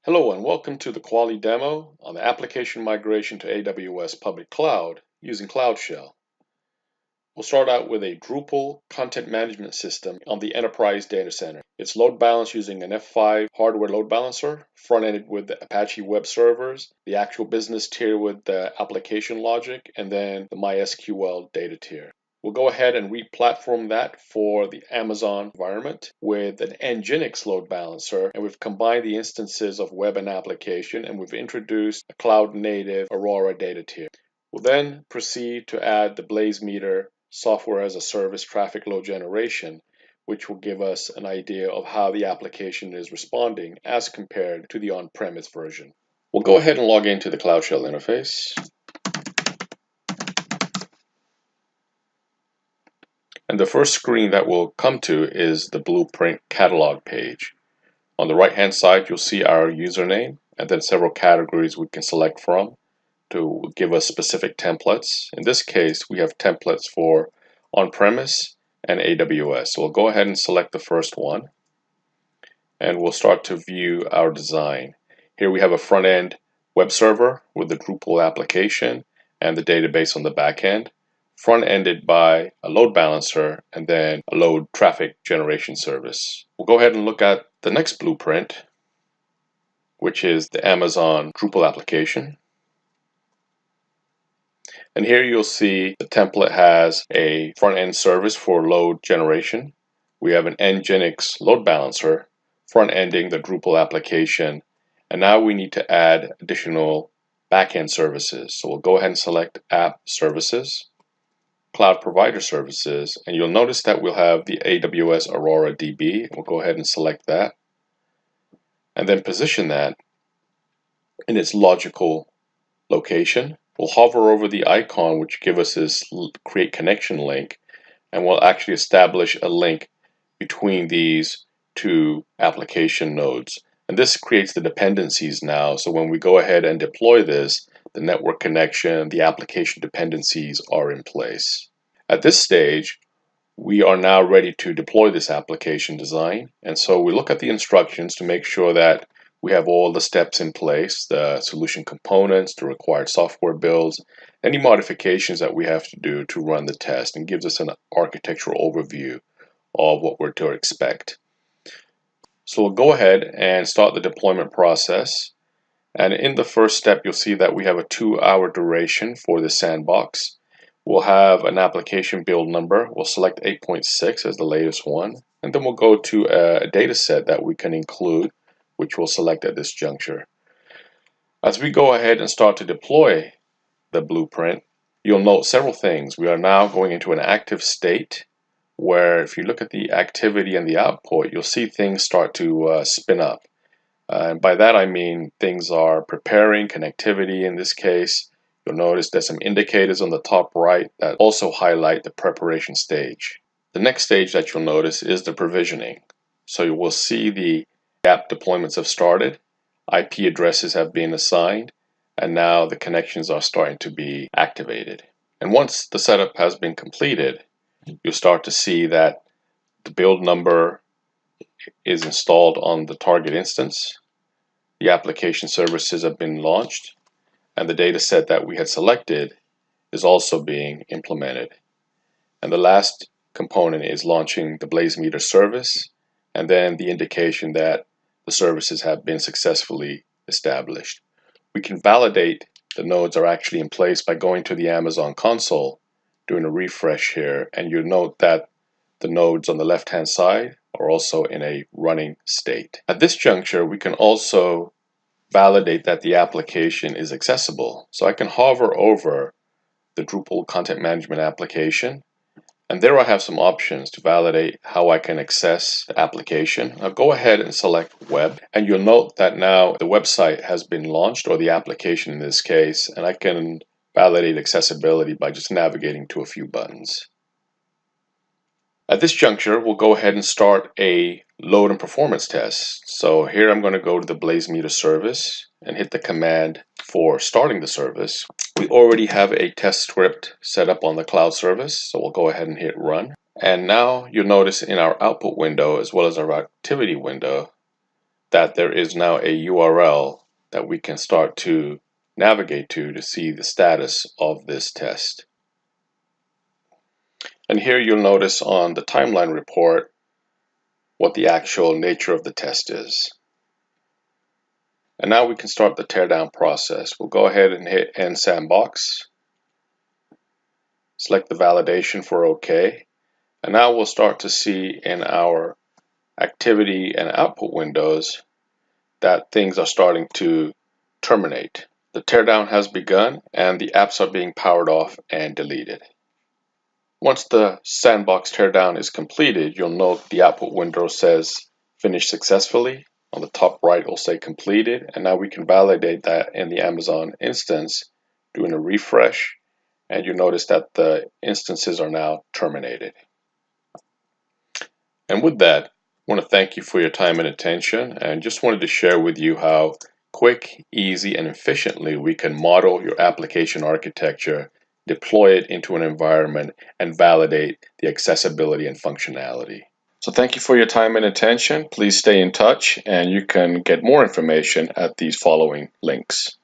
Hello and welcome to the quality demo on the application migration to AWS public cloud using CloudShell. We'll start out with a Drupal content management system on the enterprise data center. It's load balanced using an F5 hardware load balancer, front-ended with the Apache web servers, the actual business tier with the application logic, and then the MySQL data tier. We'll go ahead and re-platform that for the Amazon environment with an Nginx load balancer, and we've combined the instances of web and application, and we've introduced a cloud-native Aurora data tier. We'll then proceed to add the BlazeMeter software as a service traffic load generation, which will give us an idea of how the application is responding as compared to the on-premise version. We'll go ahead and log into the CloudShell interface. And the first screen that we'll come to is the Blueprint catalog page. On the right hand side, you'll see our username and then several categories we can select from to give us specific templates. In this case, we have templates for on-premise and AWS. So we'll go ahead and select the first one and we'll start to view our design. Here we have a front-end web server with the Drupal application and the database on the back end, front-ended by a load balancer and then a load traffic generation service. We'll go ahead and look at the next blueprint, which is the Amazon Drupal application. And here you'll see the template has a front-end service for load generation. We have an Nginx load balancer front-ending the Drupal application. And now we need to add additional back-end services. So we'll go ahead and select App Services, Cloud Provider Services, and you'll notice that we'll have the AWS Aurora DB. We'll go ahead and select that and then position that in its logical location. We'll hover over the icon which gives us this create connection link, and we'll actually establish a link between these two application nodes. And this creates the dependencies now, so when we go ahead and deploy this, the network connection, the application dependencies are in place. At this stage, we are now ready to deploy this application design, and so we look at the instructions to make sure that we have all the steps in place, the solution components, the required software builds, any modifications that we have to do to run the test, and gives us an architectural overview of what we're to expect. So we'll go ahead and start the deployment process. And in the first step, you'll see that we have a 2-hour duration for the sandbox. We'll have an application build number. We'll select 8.6 as the latest one. And then we'll go to a data set that we can include, which we'll select at this juncture. As we go ahead and start to deploy the blueprint, you'll note several things. We are now going into an active state where if you look at the activity and the output, you'll see things start to spin up. And by that I mean things are preparing, connectivity in this case. You'll notice there's some indicators on the top right that also highlight the preparation stage. The next stage that you'll notice is the provisioning. So you will see the app deployments have started, IP addresses have been assigned, and now the connections are starting to be activated. And once the setup has been completed, you'll start to see that the build number is installed on the target instance, the application services have been launched, and the data set that we had selected is also being implemented. And the last component is launching the BlazeMeter service, and then the indication that the services have been successfully established. We can validate the nodes are actually in place by going to the Amazon console, doing a refresh here, and you'll note that the nodes on the left-hand side are also in a running state. At this juncture, we can also validate that the application is accessible. So I can hover over the Drupal content management application, and there I have some options to validate how I can access the application. I'll go ahead and select web, and you'll note that now the website has been launched, or the application in this case, and I can validate accessibility by just navigating to a few buttons. At this juncture, we'll go ahead and start a load and performance test. So here I'm going to go to the BlazeMeter service and hit the command for starting the service. We already have a test script set up on the cloud service, so we'll go ahead and hit run. And now you'll notice in our output window as well as our activity window that there is now a URL that we can start to navigate to see the status of this test. And here you'll notice on the timeline report what the actual nature of the test is. And now we can start the teardown process. We'll go ahead and hit End Sandbox. Select the validation for OK. And now we'll start to see in our activity and output windows that things are starting to terminate. The teardown has begun and the apps are being powered off and deleted. Once the sandbox teardown is completed, you'll note the output window says finish successfully. On the top right, it'll say completed. And now we can validate that in the Amazon instance, doing a refresh. And you notice that the instances are now terminated. And with that, I want to thank you for your time and attention, and just wanted to share with you how quick, easy, and efficiently we can model your application architecture, deploy it into an environment, and validate the accessibility and functionality. So thank you for your time and attention. Please stay in touch, and you can get more information at these following links.